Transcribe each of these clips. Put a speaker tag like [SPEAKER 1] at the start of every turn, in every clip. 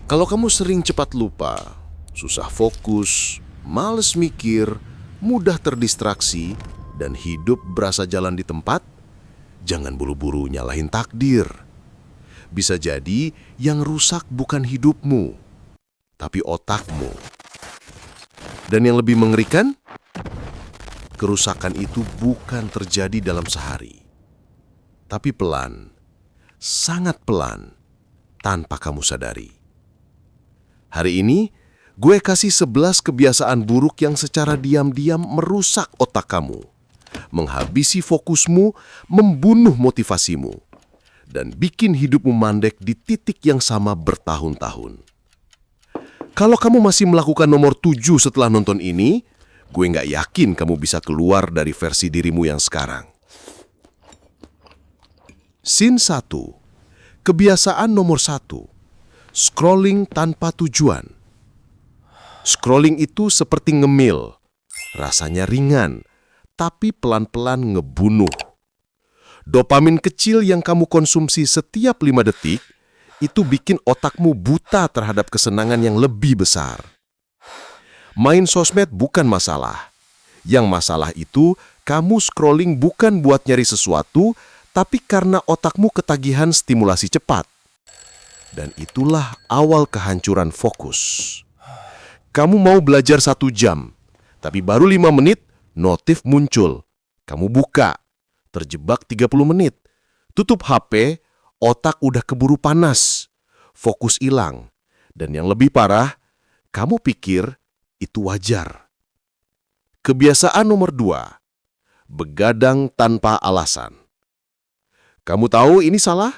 [SPEAKER 1] Kalau kamu sering cepat lupa, susah fokus, males mikir, mudah terdistraksi, dan hidup berasa jalan di tempat, jangan buru-buru nyalahin takdir. Bisa jadi yang rusak bukan hidupmu, tapi otakmu. Dan yang lebih mengerikan, kerusakan itu bukan terjadi dalam sehari, tapi pelan, sangat pelan, tanpa kamu sadari. Hari ini, gue kasih 11 kebiasaan buruk yang secara diam-diam merusak otak kamu, menghabisi fokusmu, membunuh motivasimu, dan bikin hidupmu mandek di titik yang sama bertahun-tahun. Kalau kamu masih melakukan nomor 7 setelah nonton ini, gue nggak yakin kamu bisa keluar dari versi dirimu yang sekarang. Scene 1. Kebiasaan nomor 1. Scrolling tanpa tujuan. Scrolling itu seperti ngemil. Rasanya ringan, tapi pelan-pelan ngebunuh. Dopamin kecil yang kamu konsumsi setiap 5 detik, itu bikin otakmu buta terhadap kesenangan yang lebih besar. Main sosmed bukan masalah. Yang masalah itu, kamu scrolling bukan buat nyari sesuatu, tapi karena otakmu ketagihan stimulasi cepat. Dan itulah awal kehancuran fokus. Kamu mau belajar 1 jam, tapi baru 5 menit, notif muncul. Kamu buka, terjebak 30 menit. Tutup HP, otak udah keburu panas. Fokus hilang. Dan yang lebih parah, kamu pikir itu wajar. Kebiasaan nomor 2. Begadang tanpa alasan. Kamu tahu ini salah?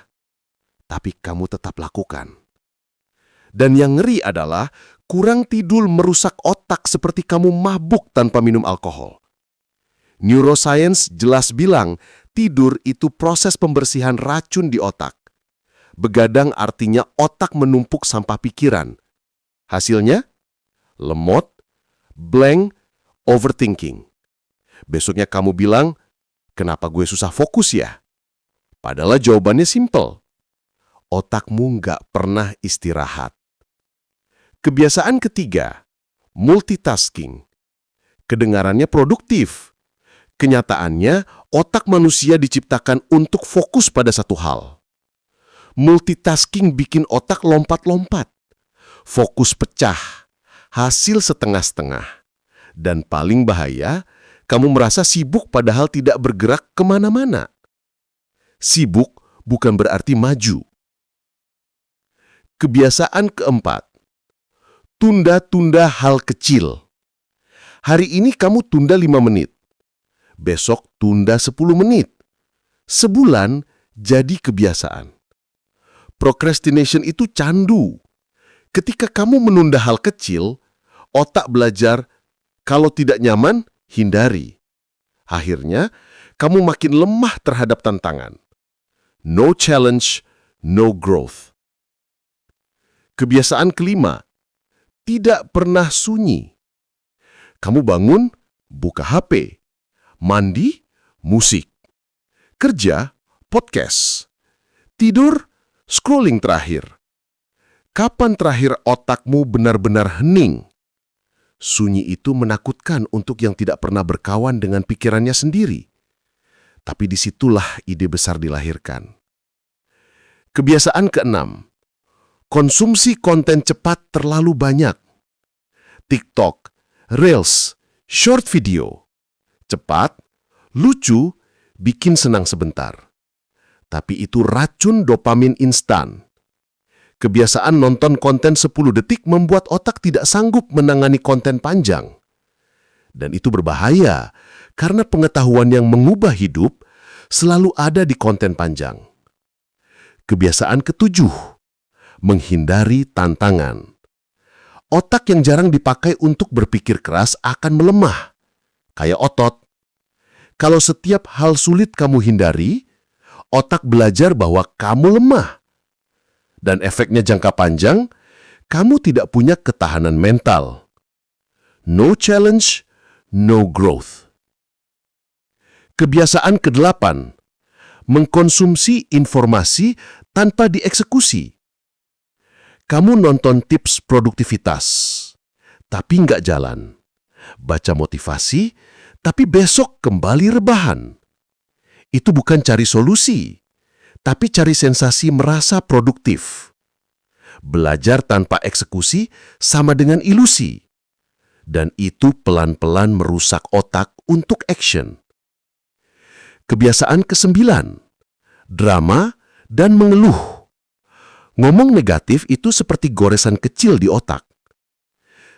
[SPEAKER 1] Tapi kamu tetap lakukan. Dan yang ngeri adalah kurang tidur merusak otak seperti kamu mabuk tanpa minum alkohol. Neuroscience jelas bilang tidur itu proses pembersihan racun di otak. Begadang artinya otak menumpuk sampah pikiran. Hasilnya? Lemot, blank, overthinking. Besoknya kamu bilang, kenapa gue susah fokus ya? Padahal jawabannya simpel. Otakmu nggak pernah istirahat. Kebiasaan ketiga, multitasking. Kedengarannya produktif. Kenyataannya, otak manusia diciptakan untuk fokus pada satu hal. Multitasking bikin otak lompat-lompat. Fokus pecah, hasil setengah-setengah. Dan paling bahaya, kamu merasa sibuk padahal tidak bergerak kemana-mana. Sibuk bukan berarti maju. Kebiasaan keempat, tunda-tunda hal kecil. Hari ini kamu tunda 5 menit. Besok tunda 10 menit. Sebulan jadi kebiasaan. Procrastination itu candu. Ketika kamu menunda hal kecil, otak belajar, kalau tidak nyaman, hindari. Akhirnya, kamu makin lemah terhadap tantangan. No challenge, no growth. Kebiasaan kelima, tidak pernah sunyi. Kamu bangun, buka HP. Mandi, musik. Kerja, podcast. Tidur, scrolling terakhir. Kapan terakhir otakmu benar-benar hening? Sunyi itu menakutkan untuk yang tidak pernah berkawan dengan pikirannya sendiri. Tapi disitulah ide besar dilahirkan. Kebiasaan keenam, konsumsi konten cepat terlalu banyak. TikTok, Reels, short video. Cepat, lucu, bikin senang sebentar. Tapi itu racun dopamin instan. Kebiasaan nonton konten 10 detik membuat otak tidak sanggup menangani konten panjang. Dan itu berbahaya, karena pengetahuan yang mengubah hidup selalu ada di konten panjang. Kebiasaan ketujuh, menghindari tantangan. Otak yang jarang dipakai untuk berpikir keras akan melemah, kayak otot. Kalau setiap hal sulit kamu hindari, otak belajar bahwa kamu lemah. Dan efeknya jangka panjang, kamu tidak punya ketahanan mental. No challenge, no growth. Kebiasaan ke-8, mengkonsumsi informasi tanpa dieksekusi. Kamu nonton tips produktivitas, tapi nggak jalan. Baca motivasi, tapi besok kembali rebahan. Itu bukan cari solusi, tapi cari sensasi merasa produktif. Belajar tanpa eksekusi sama dengan ilusi. Dan itu pelan-pelan merusak otak untuk action. Kebiasaan ke-9, drama dan mengeluh. Ngomong negatif itu seperti goresan kecil di otak.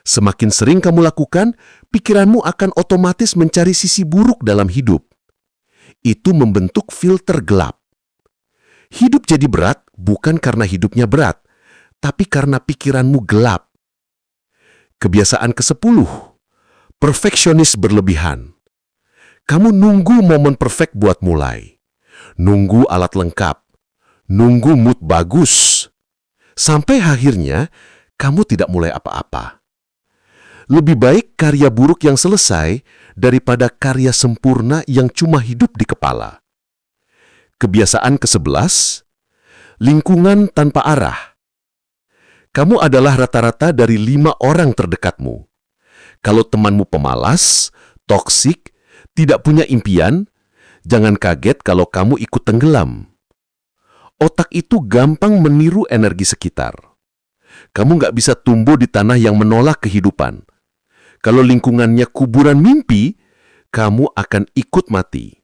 [SPEAKER 1] Semakin sering kamu lakukan, pikiranmu akan otomatis mencari sisi buruk dalam hidup. Itu membentuk filter gelap. Hidup jadi berat bukan karena hidupnya berat, tapi karena pikiranmu gelap. Kebiasaan ke-10, perfeksionis berlebihan. Kamu nunggu momen perfect buat mulai. Nunggu alat lengkap. Nunggu mood bagus. Sampai akhirnya, kamu tidak mulai apa-apa. Lebih baik karya buruk yang selesai daripada karya sempurna yang cuma hidup di kepala. Kebiasaan ke-11, lingkungan tanpa arah. Kamu adalah rata-rata dari 5 orang terdekatmu. Kalau temanmu pemalas, toksik, tidak punya impian, jangan kaget kalau kamu ikut tenggelam. Otak itu gampang meniru energi sekitar. Kamu nggak bisa tumbuh di tanah yang menolak kehidupan. Kalau lingkungannya kuburan mimpi, kamu akan ikut mati.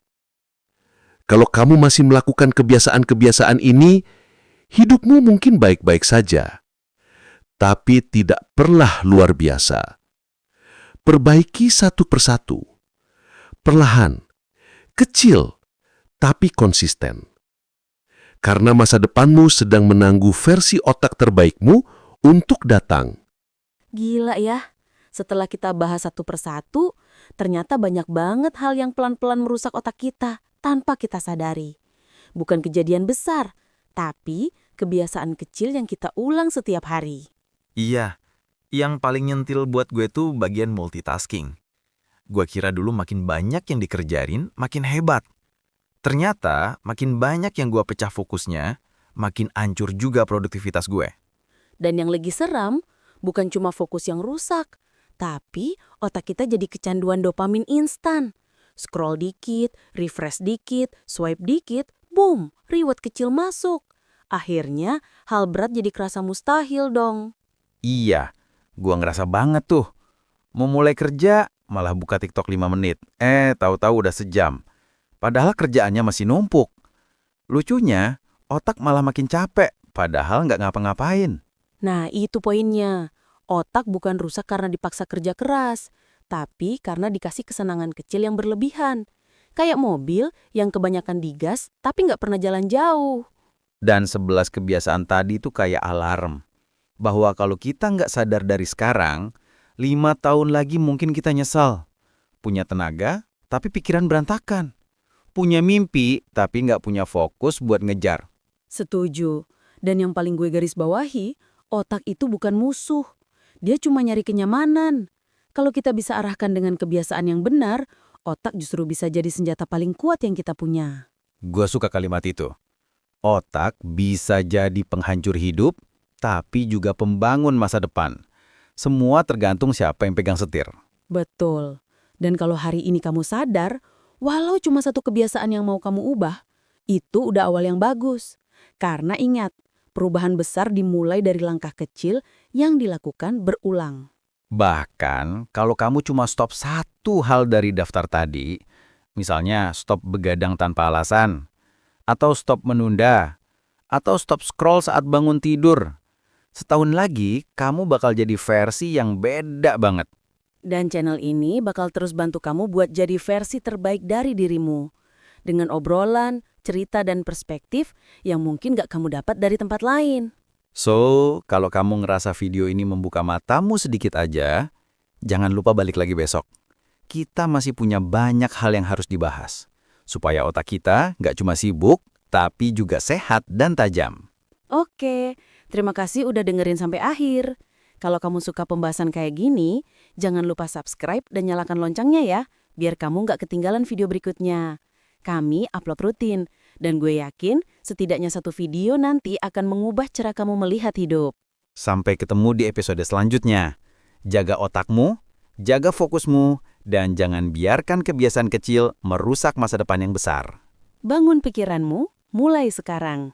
[SPEAKER 1] Kalau kamu masih melakukan kebiasaan-kebiasaan ini, hidupmu mungkin baik-baik saja. Tapi tidak pernah luar biasa. Perbaiki satu persatu. Perlahan, kecil, tapi konsisten. Karena masa depanmu sedang menunggu versi otak terbaikmu untuk datang.
[SPEAKER 2] Gila ya, setelah kita bahas satu persatu, ternyata banyak banget hal yang pelan-pelan merusak otak kita tanpa kita sadari. Bukan kejadian besar, tapi kebiasaan kecil yang kita ulang setiap hari.
[SPEAKER 3] Iya, yang paling nyentil buat gue tuh bagian multitasking. Gue kira dulu makin banyak yang dikerjain, makin hebat. Ternyata makin banyak yang gue pecah fokusnya, makin hancur juga produktivitas gue.
[SPEAKER 2] Dan yang lagi seram, bukan cuma fokus yang rusak, tapi otak kita jadi kecanduan dopamin instan. Scroll dikit, refresh dikit, swipe dikit, boom, reward kecil masuk. Akhirnya, hal berat jadi kerasa mustahil dong.
[SPEAKER 3] Iya, gue ngerasa banget tuh. Mau mulai kerja, malah buka TikTok 5 menit. Tahu-tahu udah sejam. Padahal kerjaannya masih numpuk. Lucunya, otak malah makin capek, padahal nggak ngapa-ngapain.
[SPEAKER 2] Nah, itu poinnya. Otak bukan rusak karena dipaksa kerja keras, tapi karena dikasih kesenangan kecil yang berlebihan. Kayak mobil yang kebanyakan digas, tapi nggak pernah jalan jauh.
[SPEAKER 3] Dan 11 kebiasaan tadi tuh kayak alarm. Bahwa kalau kita nggak sadar dari sekarang, 5 tahun lagi mungkin kita nyesal. Punya tenaga, tapi pikiran berantakan. Punya mimpi, tapi nggak punya fokus buat ngejar.
[SPEAKER 2] Setuju. Dan yang paling gue garis bawahi, otak itu bukan musuh. Dia cuma nyari kenyamanan. Kalau kita bisa arahkan dengan kebiasaan yang benar, otak justru bisa jadi senjata paling kuat yang kita punya.
[SPEAKER 3] Gue suka kalimat itu. Otak bisa jadi penghancur hidup, tapi juga pembangun masa depan. Semua tergantung siapa yang pegang setir.
[SPEAKER 2] Betul. Dan kalau hari ini kamu sadar, walau cuma satu kebiasaan yang mau kamu ubah, itu udah awal yang bagus. Karena ingat, perubahan besar dimulai dari langkah kecil yang dilakukan berulang.
[SPEAKER 3] Bahkan, kalau kamu cuma stop satu hal dari daftar tadi, misalnya stop begadang tanpa alasan, atau stop menunda, atau stop scroll saat bangun tidur, setahun lagi kamu bakal jadi versi yang beda banget.
[SPEAKER 2] Dan channel ini bakal terus bantu kamu buat jadi versi terbaik dari dirimu. Dengan obrolan, cerita, dan perspektif yang mungkin gak kamu dapat dari tempat lain.
[SPEAKER 3] So, kalau kamu ngerasa video ini membuka matamu sedikit aja, jangan lupa balik lagi besok. Kita masih punya banyak hal yang harus dibahas. Supaya otak kita gak cuma sibuk, tapi juga sehat dan tajam.
[SPEAKER 2] Oke, terima kasih udah dengerin sampai akhir. Kalau kamu suka pembahasan kayak gini, jangan lupa subscribe dan nyalakan loncengnya ya, biar kamu nggak ketinggalan video berikutnya. Kami upload rutin, dan gue yakin setidaknya satu video nanti akan mengubah cara kamu melihat hidup.
[SPEAKER 3] Sampai ketemu di episode selanjutnya. Jaga otakmu, jaga fokusmu, dan jangan biarkan kebiasaan kecil merusak masa depan yang besar.
[SPEAKER 2] Bangun pikiranmu mulai sekarang.